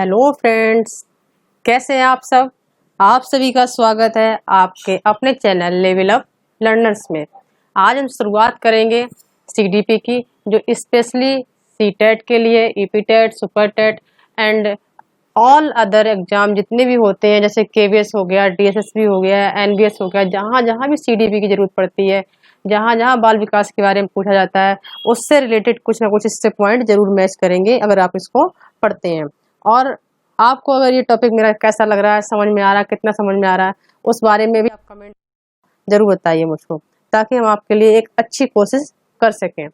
Hello friends, कैसे हैं आप सब। आप सभी का स्वागत है आपके अपने चैनल लेवल अप लर्नर्स में। आज हम शुरुआत करेंगे सीडीपी की, जो स्पेशली सीटेट के लिए, ईपीटेट, SUPERTET and all other exam जितने भी होते हैं, जैसे केवीएस हो गया, डीएसएसबी हो गया, एनबीएस हो गया, जहाँ जहाँ भी सीडीपी की जरूरत पड़ती है, जहाँ जहाँ बाल विकास के बारे में पूछा जाता है, उससे रिलेटेड कुछ ना कुछ इससे पॉइंट जरूर मैच करेंगे अगर आप इसको पढ़ते हैं। और आपको अगर ये टॉपिक मेरा कैसा लग रहा है, समझ में आ रहा है, कितना समझ में आ रहा है, उस बारे में भी आप कमेंट जरूर बताइए मुझको, ताकि हम आपके लिए एक अच्छी कोशिश कर सकें।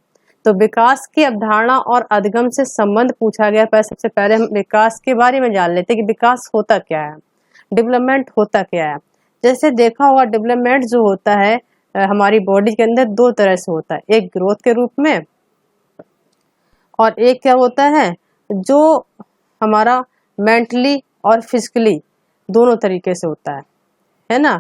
तो विकास की अवधारणा और अधिगम से संबंध पूछा गया। पर सबसे पहले हम विकास के बारे में जान लेते हैं कि विकास होता क्या है, डेवलपमेंट होता क्या है। जैसे देखा होगा, डेवलपमेंट जो होता है हमारी बॉडी के अंदर दो तरह से होता है, एक ग्रोथ के रूप में और एक क्या होता है जो हमारा मेंटली और फिजिकली दोनों तरीके से होता है ना।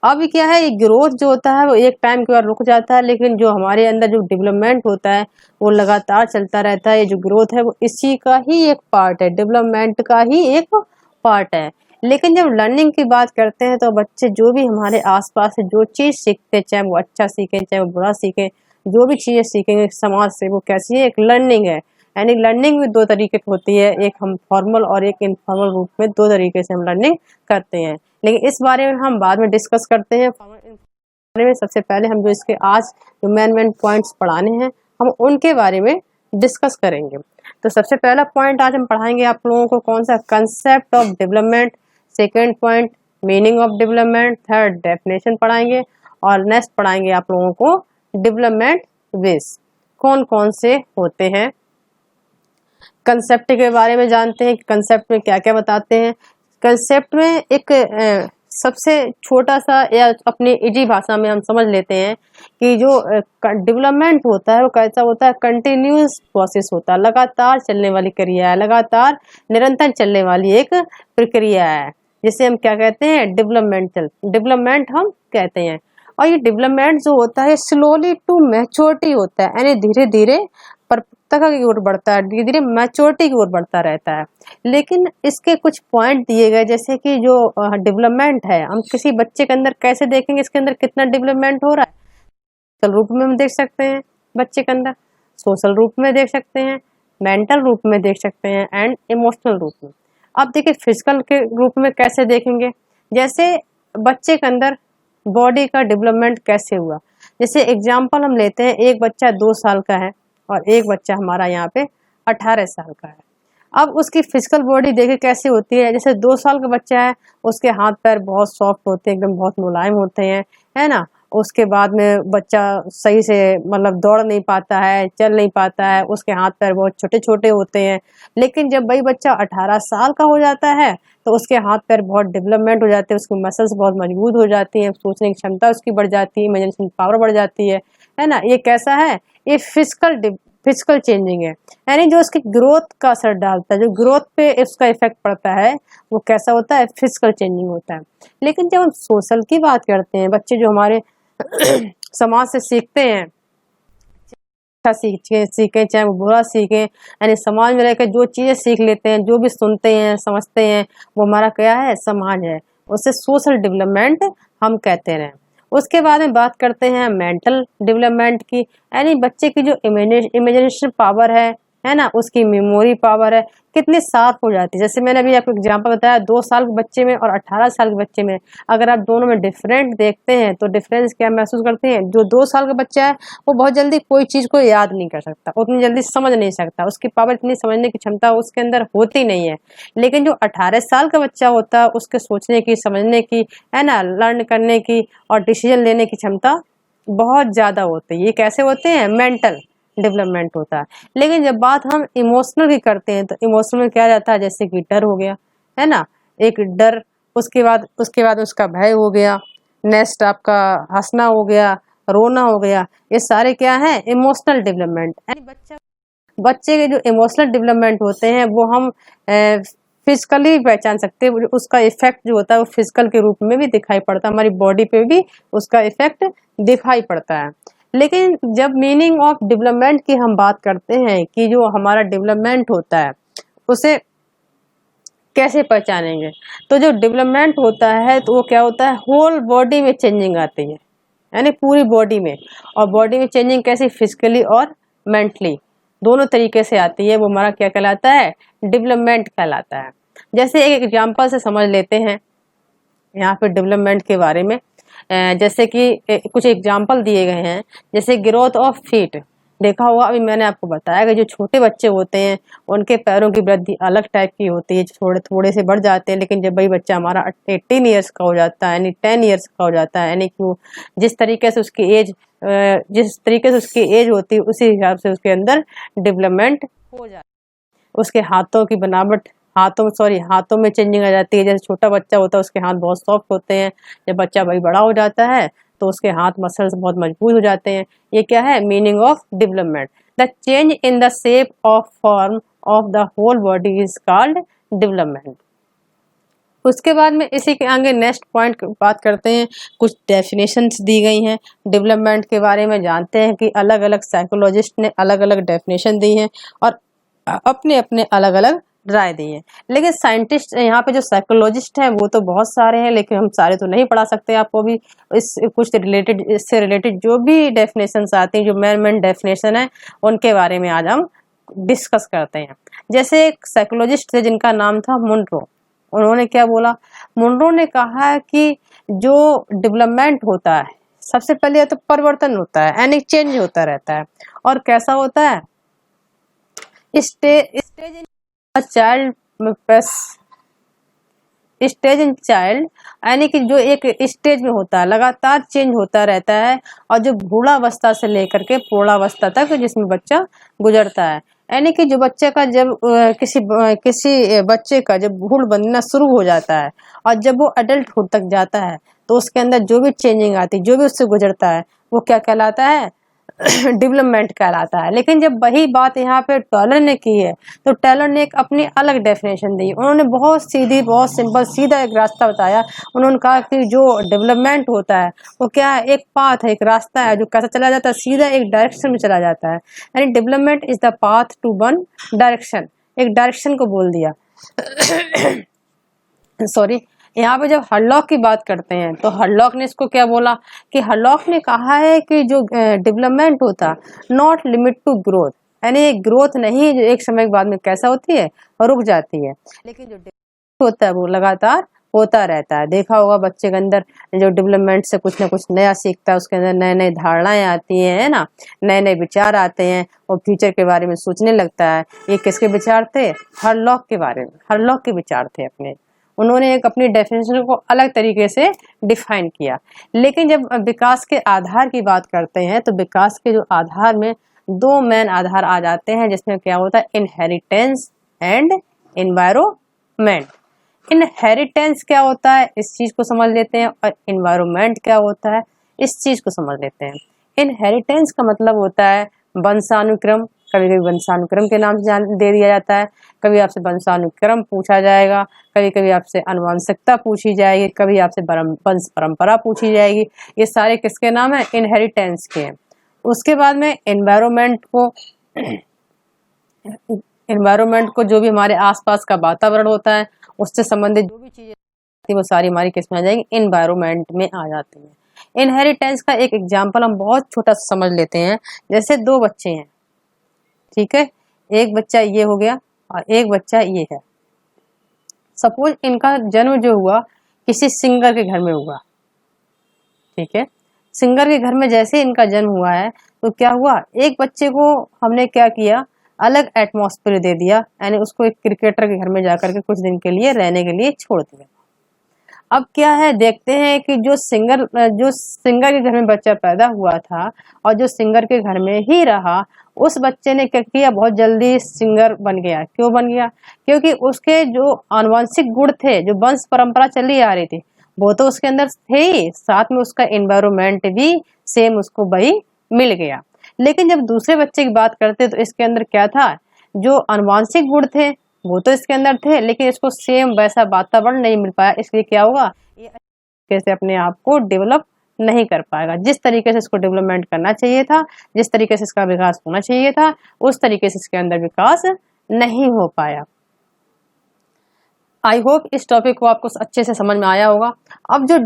अब क्या है, ये ग्रोथ जो होता है वो एक टाइम के बाद रुक जाता है, लेकिन जो हमारे अंदर जो डेवलपमेंट होता है वो लगातार चलता रहता है। ये जो ग्रोथ है वो इसी का ही एक पार्ट है, डेवलपमेंट का ही एक पार्ट है। लेकिन जब लर्निंग की बात करते हैं तो बच्चे जो भी हमारे आसपास से जो चीज सीखते हैं, चाहे वो अच्छा सीखें चाहे वो बुरा सीखें, जो भी चीजें सीखेंगे समाज से, वो कैसी है, एक लर्निंग है। यानी लर्निंग भी दो तरीके की होती है, एक हम फॉर्मल और एक इनफॉर्मल रूप में, दो तरीके से हम लर्निंग करते हैं। लेकिन इस बारे में हम बाद में डिस्कस करते हैं। बारे में सबसे पहले हम जो इसके आज जो मेन पॉइंट्स पढ़ाने हैं, हम उनके बारे में डिस्कस करेंगे। तो सबसे पहला पॉइंट आज हम पढ़ाएंगे आप लोगों को कौन सा, concept of development. Second point meaning of development. Third definition पढ़ाएंगे और नेक्स्ट पढ़ाएंगे आप लोगों को डेवलपमेंट वेज कौन कौन से होते हैं। कंसेप्ट के बारे में जानते हैं कि कंसेप्ट में क्या क्या बताते हैं। कंसेप्ट में एक सबसे छोटा सा या अपनी इजी भाषा में हम समझ लेते हैं कि जो डेवलपमेंट होता है वो कैसा होता है, कंटिन्यूअस प्रोसेस होता है, लगातार चलने वाली क्रिया है, लगातार निरंतर चलने वाली एक प्रक्रिया है, जिसे हम क्या कहते हैं, डेवलपमेंट हम कहते हैं। और ये डेवलपमेंट जो होता है स्लोली टू मैच्योरिटी होता है, यानी धीरे धीरे परिपक्वता की ओर बढ़ता है, धीरे धीरे मैच्योरिटी की ओर बढ़ता रहता है। लेकिन इसके कुछ पॉइंट दिए गए, जैसे कि जो डेवलपमेंट है, हम किसी बच्चे के अंदर कैसे देखेंगे इसके अंदर कितना डेवलपमेंट हो रहा है। फिजिकल रूप में हम देख सकते हैं बच्चे के अंदर, सोशल रूप में देख सकते हैं, मेंटल रूप में देख सकते हैं एंड इमोशनल रूप में। अब देखिए फिजिकल के रूप में कैसे देखेंगे, जैसे बच्चे के अंदर बॉडी का डेवलपमेंट कैसे हुआ। जैसे एग्जाम्पल हम लेते हैं, एक बच्चा 2 साल का है और एक बच्चा हमारा यहाँ पे 18 साल का है। अब उसकी फिजिकल बॉडी देखे कैसे होती है। जैसे 2 साल का बच्चा है, उसके हाथ पैर बहुत सॉफ्ट होते हैं, एकदम बहुत मुलायम होते हैं, है ना। उसके बाद में बच्चा सही से मतलब दौड़ नहीं पाता है, चल नहीं पाता है, उसके हाथ पैर बहुत छोटे छोटे होते हैं। लेकिन जब वही बच्चा 18 साल का हो जाता है तो उसके हाथ पैर बहुत डेवलपमेंट हो जाते हैं, उसकी मसल्स बहुत मजबूत हो जाती हैं, सोचने की क्षमता उसकी बढ़ जाती है, इमेजिनेशन पावर बढ़ जाती है ना। ये कैसा है, ये फिजिकल चेंजिंग है, यानी जो उसकी ग्रोथ का असर डालता है, जो ग्रोथ पे उसका इफेक्ट पड़ता है, वो कैसा होता है, फिजिकल चेंजिंग होता है। लेकिन जब हम सोशल की बात करते हैं, बच्चे जो हमारे समाज से सीखते हैं, अच्छा सीखें चाहे वो बुरा सीखें, यानी समाज में रहकर जो चीजें सीख लेते हैं, जो भी सुनते हैं समझते हैं, वो हमारा क्या है, समाज है, उसे सोशल डेवलपमेंट हम कहते हैं। उसके बाद में बात करते हैं मेंटल डेवलपमेंट की, यानी बच्चे की जो इमेजिनेशन पावर है ना, उसकी मेमोरी पावर है, कितनी शार्प हो जाती है। जैसे मैंने अभी आपको एग्जांपल बताया, 2 साल के बच्चे में और 18 साल के बच्चे में, अगर आप दोनों में डिफरेंट देखते हैं तो डिफरेंस क्या महसूस करते हैं। जो 2 साल का बच्चा है वो बहुत जल्दी कोई चीज को याद नहीं कर सकता, उतनी जल्दी समझ नहीं सकता, उसकी पावर इतनी समझने की क्षमता उसके अंदर होती नहीं है। लेकिन जो 18 साल का बच्चा होता है, उसके सोचने की, समझने की, है ना, लर्न करने की और डिसीजन लेने की क्षमता बहुत ज्यादा होती है। ये कैसे होते हैं, मेंटल डेवलपमेंट होता है। लेकिन जब बात हम इमोशनल की करते हैं तो इमोशनल में क्या जाता है, जैसे कि डर हो गया, है ना, एक डर, उसके बाद उसका भय हो गया, नेक्स्ट आपका हंसना हो गया, रोना हो गया, ये सारे क्या है, इमोशनल डेवलपमेंट। यानी बच्चे के जो इमोशनल डेवलपमेंट होते हैं वो हम फिजिकली पहचान सकते हैं, उसका इफेक्ट जो होता है वो फिजिकल के रूप में भी दिखाई पड़ता है, हमारी बॉडी पे भी उसका इफेक्ट दिखाई पड़ता है। लेकिन जब मीनिंग ऑफ डेवलपमेंट की हम बात करते हैं कि जो हमारा डेवलपमेंट होता है उसे कैसे पहचानेंगे? तो जो डेवलपमेंट होता है तो वो क्या होता है, होल बॉडी में चेंजिंग आती है, यानी पूरी बॉडी में। और बॉडी में चेंजिंग कैसी, फिजिकली और मेंटली दोनों तरीके से आती है। वो हमारा क्या कहलाता है, डेवलपमेंट कहलाता है। जैसे एक एग्जांपल से समझ लेते हैं यहाँ पे डेवलपमेंट के बारे में। जैसे कि कुछ एग्जांपल दिए गए हैं, जैसे ग्रोथ ऑफ फीट। देखा होगा, अभी मैंने आपको बताया कि जो छोटे बच्चे होते हैं उनके पैरों की वृद्धि अलग टाइप की होती है, थोड़े थोड़े से बढ़ जाते हैं। लेकिन जब वही बच्चा हमारा 18 ईयर्स का हो जाता है, यानी 10 ईयर्स का हो जाता है, यानी कि वो जिस तरीके से उसकी एज होती है उसी हिसाब से उसके अंदर डेवलपमेंट हो जाता है। उसके हाथों की बनावट, हाथों में चेंजिंग आ जाती है। जैसे छोटा बच्चा होता है उसके हाथ बहुत सॉफ्ट होते हैं, जब बच्चा भाई बड़ा हो जाता है तो उसके हाथ मसल्स बहुत मजबूत हो जाते हैं। ये क्या है, meaning of development. The change in the shape of form of the whole body is called development. उसके बाद में इसी के आगे नेक्स्ट पॉइंट बात करते हैं। कुछ डेफिनेशंस दी गई हैं डेवलपमेंट के बारे में। जानते हैं कि अलग अलग साइकोलॉजिस्ट ने अलग अलग डेफिनेशन दी हैं और अपने अपने अलग अलग राय दी है। लेकिन साइंटिस्ट यहाँ पे जो साइकोलॉजिस्ट हैं वो तो बहुत सारे हैं, लेकिन हम सारे तो नहीं पढ़ा सकते आपको भी। इससे रिलेटेड जो भी डेफिनेशंस आती हैं, जो मेन डेफिनेशन है, उनके बारे में आज हम डिस्कस करते हैं। जैसे एक साइकोलॉजिस्ट थे जिनका नाम था मुनरो। उन्होंने क्या बोला, मुनरो ने कहा कि जो डेवलपमेंट होता है सबसे पहले तो परिवर्तन होता है, यानी चेंज होता रहता है। और कैसा होता है, stage in child stage in child, यानी कि जो एक स्टेज में होता है, लगातार चेंज होता रहता है। और जो भ्रूणावस्था से लेकर के प्रौढ़ावस्था तक जिसमें बच्चा गुजरता है, यानी कि जो बच्चे का जब किसी बच्चे का जब भ्रूण बनना शुरू हो जाता है और जब वो अडल्टहुड तक जाता है तो उसके अंदर जो भी चेंजिंग आती है, जो भी उससे गुजरता है, वो क्या कहलाता है, डेवलपमेंट कहलाता है। लेकिन जब वही बात यहाँ पे टॉलर ने की है तो टॉलर ने एक अपनी अलग डेफिनेशन दी। उन्होंने बहुत सीधी, बहुत सिंपल, सीधा एक रास्ता बताया। उन्होंने कहा कि जो डेवलपमेंट होता है वो क्या है, एक पाथ है, एक रास्ता है जो कैसा चला जाता है, सीधा एक डायरेक्शन में चला जाता है। यानी development is the path to one direction, एक डायरेक्शन को बोल दिया। सॉरी, यहाँ पे जब हरलॉक की बात करते हैं तो हरलॉक ने इसको क्या बोला कि हरलॉक ने कहा है कि जो डेवलपमेंट होता नॉट लिमिट टू ग्रोथ, यानी ग्रोथ नहीं जो एक समय के बाद में कैसा होती है, रुक जाती है, लेकिन जो डेवलपमेंट होता है वो लगातार होता रहता है। देखा होगा बच्चे के अंदर जो डेवलपमेंट से कुछ ना कुछ नया सीखता है, उसके अंदर नए नए धारणाएं आती हैं, है ना, नए नए विचार आते हैं और फ्यूचर के बारे में सोचने लगता है। ये किसके विचार थे, हरलॉक के बारे में, हरलॉक के विचार थे अपने। उन्होंने एक अपनी डेफिनेशन को अलग तरीके से डिफाइन किया। लेकिन जब विकास के आधार की बात करते हैं तो विकास के जो आधार में दो मेन आधार आ जाते हैं, जिसमें क्या होता है, इनहेरिटेंस एंड एनवायरमेंट। इनहेरिटेंस क्या होता है इस चीज को समझ लेते हैं, और एनवायरमेंट क्या होता है इस चीज को समझ लेते हैं। इनहेरिटेंस का मतलब होता है वंशानुक्रम। कभी कभी वंशानुक्रम के नाम से दे दिया जाता है, कभी आपसे वंशानुक्रम पूछा जाएगा, कभी कभी आपसे अनुवांशिकता पूछी जाएगी, कभी आपसे वंश परंपरा पूछी जाएगी। ये सारे किसके नाम है, इनहेरिटेंस के हैं। उसके बाद में एनवायरमेंट को जो भी हमारे आसपास का वातावरण होता है उससे संबंधित जो भी चीजें आती है वो सारी हमारी किस में आ जाएंगी, एनवायरमेंट में आ जाती है। इनहेरिटेंस का एक एग्जाम्पल हम बहुत छोटा सा समझ लेते हैं। जैसे दो बच्चे हैं, ठीक है, एक बच्चा ये हो गया और एक बच्चा ये है। सपोज इनका जन्म जो हुआ किसी सिंगर के घर में हुआ, ठीक है। सिंगर के घर में जैसे इनका जन्म हुआ है तो क्या हुआ, एक बच्चे को हमने क्या किया, अलग एटमॉस्फेयर दे दिया, यानी उसको एक क्रिकेटर के घर में जाकर के कुछ दिन के लिए रहने के लिए छोड़ दिया। अब क्या है, देखते हैं कि जो सिंगर के घर में बच्चा पैदा हुआ था और जो सिंगर के घर में ही रहा, उस बच्चे ने क्या किया, बहुत जल्दी सिंगर बन गया। क्यों बन गया, क्योंकि उसके जो आनुवंशिक गुण थे, जो वंश परंपरा चली आ रही थी, वो तो उसके अंदर थे ही, साथ में उसका एनवायरमेंट भी सेम उसको वही मिल गया। लेकिन जब दूसरे बच्चे की बात करते तो इसके अंदर क्या था, जो आनुवंशिक गुण थे वो तो इसके अंदर थे, लेकिन इसको सेम वैसा वातावरण नहीं मिल पाया, इसलिए क्या होगा, ये अच्छे तरीके से अपने आप को डेवलप नहीं कर पाएगा। जिस तरीके से इसको डेवलपमेंट करना चाहिए था, जिस तरीके से इसका विकास होना चाहिए था, उस तरीके से इसके अंदर विकास नहीं हो पाया। आई होप इस टॉपिक को आपको अच्छे से समझ में आया होगा। अब जो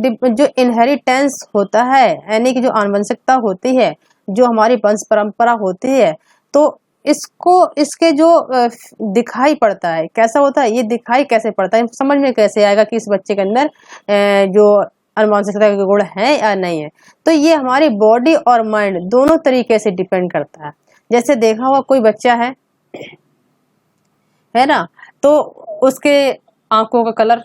इनहेरिटेंस होता है, यानी कि जो आनुवंशिकता होती है, जो हमारी वंश परंपरा होती है, तो इसके जो दिखाई पड़ता है, कैसा होता है, ये दिखाई कैसे पड़ता है, समझ में कैसे आएगा कि इस बच्चे के अंदर जो आनुवंशिकता के गुण है या नहीं है। तो ये हमारी बॉडी और माइंड दोनों तरीके से डिपेंड करता है। जैसे देखा हुआ कोई बच्चा है ना, तो उसके आंखों का कलर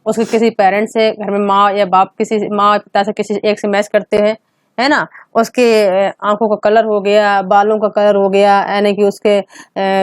उसके किसी पेरेंट्स से, घर में माँ या बाप, किसी माँ पिता से किसी एक से मैच करते हैं, है ना, उसके आंखों का कलर हो गया, बालों का कलर हो गया, यानी कि उसके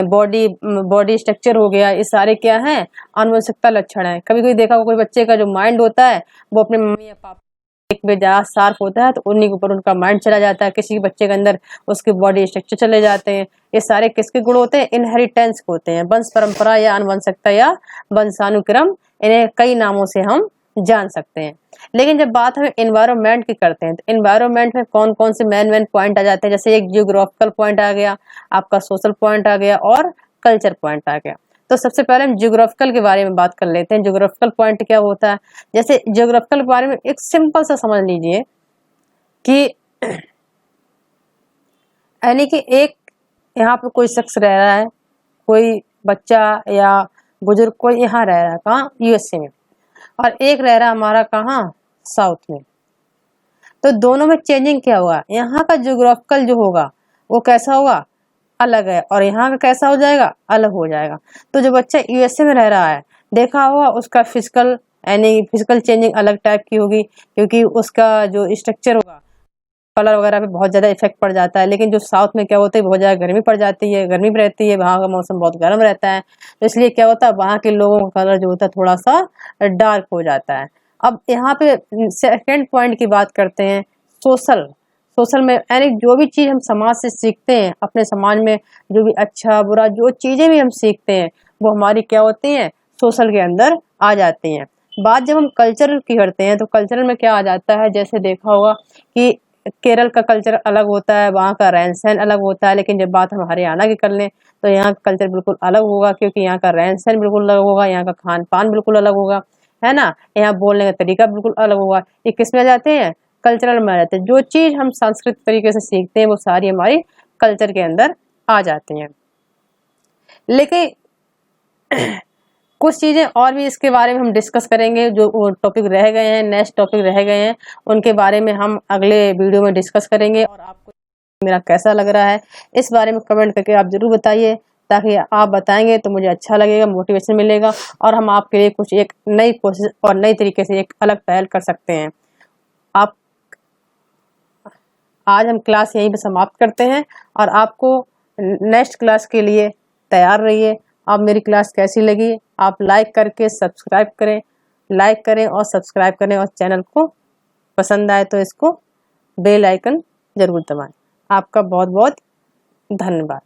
बॉडी स्ट्रक्चर हो गया, ये सारे क्या हैं, आनुवंशिकता लक्षण है। कभी कभी देखा कोई बच्चे का जो माइंड होता है वो अपने मम्मी या पापा एक में ज्यादा शार्प होता है, तो उन्हीं के ऊपर उनका माइंड चला जाता है। किसी बच्चे के अंदर उसके बॉडी स्ट्रक्चर चले जाते हैं। ये सारे किसके गुण होते हैं, इनहेरिटेंस के होते हैं, वंश परंपरा या आनुवंशिकता या वंशानुक्रम, इन्हें कई नामों से हम जान सकते हैं। लेकिन जब बात हम एनवायरनमेंट की करते हैं, तो एनवायरनमेंट में कौन कौन से मेन पॉइंट आ जाते हैं, जैसे एक जियोग्राफिकल पॉइंट आ गया, आपका सोशल पॉइंट आ गया और कल्चर पॉइंट आ गया। तो सबसे पहले हम जियोग्राफिकल के बारे में बात कर लेते हैं। जियोग्राफिकल पॉइंट क्या होता है, जैसे जियोग्राफिकल के बारे में एक सिंपल सा समझ लीजिए कि यानी कि एक यहाँ पे कोई शख्स रह रहा है, कोई बच्चा या बुजुर्ग कोई यहाँ रह रहा है, कहाँ, यूएसए में, और एक रह रहा हमारा कहाँ, साउथ में। तो दोनों में चेंजिंग क्या हुआ, यहाँ का जियोग्राफिकल जो होगा वो कैसा होगा, अलग है, और यहाँ का कैसा हो जाएगा, अलग हो जाएगा। तो जो बच्चा यूएसए में रह रहा है, देखा होगा उसका फिजिकल यानी फिजिकल चेंजिंग अलग टाइप की होगी, क्योंकि उसका जो स्ट्रक्चर होगा, कलर वगैरह पे बहुत ज्यादा इफेक्ट पड़ जाता है। लेकिन जो साउथ में क्या होता है, बहुत ज्यादा गर्मी पड़ जाती है, गर्मी रहती है, वहाँ का मौसम बहुत गर्म रहता है, तो इसलिए क्या होता है, वहाँ के लोगों का कलर जो होता है थोड़ा सा डार्क हो जाता है। अब यहाँ पे सेकेंड पॉइंट की बात करते हैं, सोशल। सोशल में यानी जो भी चीज हम समाज से सीखते हैं, अपने समाज में जो भी अच्छा बुरा जो चीजें भी हम सीखते हैं, वो हमारी क्या होती हैं, सोशल के अंदर आ जाती हैं। बात जब हम कल्चरल की करते हैं, तो कल्चरल में क्या आ जाता है, जैसे देखा होगा कि केरल का कल्चर अलग होता है, वहाँ का रहन सहन अलग होता है। लेकिन जब बात हम हरियाणा की कर लें, तो यहाँ का कल्चर बिल्कुल अलग होगा, क्योंकि यहाँ का रहन सहन बिल्कुल अलग होगा, यहाँ का खान पान बिल्कुल अलग होगा, है ना, यहाँ बोलने का तरीका बिल्कुल अलग होगा। ये किस में आ जाते हैं, कल्चरल में आ जाते हैं। जो चीज हम सांस्कृतिक तरीके से सीखते हैं वो सारी हमारी कल्चर के अंदर आ जाती हैं। लेकिन कुछ चीजें और भी इसके बारे में हम डिस्कस करेंगे, जो टॉपिक रह गए हैं, नेक्स्ट टॉपिक रह गए हैं, उनके बारे में हम अगले वीडियो में डिस्कस करेंगे। और आपको मेरा कैसा लग रहा है इस बारे में कमेंट करके आप जरूर बताइए, ताकि आप बताएंगे तो मुझे अच्छा लगेगा, मोटिवेशन मिलेगा, और हम आपके लिए कुछ एक नई कोशिश और नई तरीके से एक अलग पहल कर सकते हैं। आप आज हम क्लास यहीं पे समाप्त करते हैं, और आपको नेक्स्ट क्लास के लिए तैयार रहिए। आप मेरी क्लास कैसी लगी, आप लाइक करके सब्सक्राइब करें, लाइक करें और सब्सक्राइब करें, और चैनल को पसंद आए तो इसको बेल आइकन जरूर दबाएं। आपका बहुत बहुत धन्यवाद।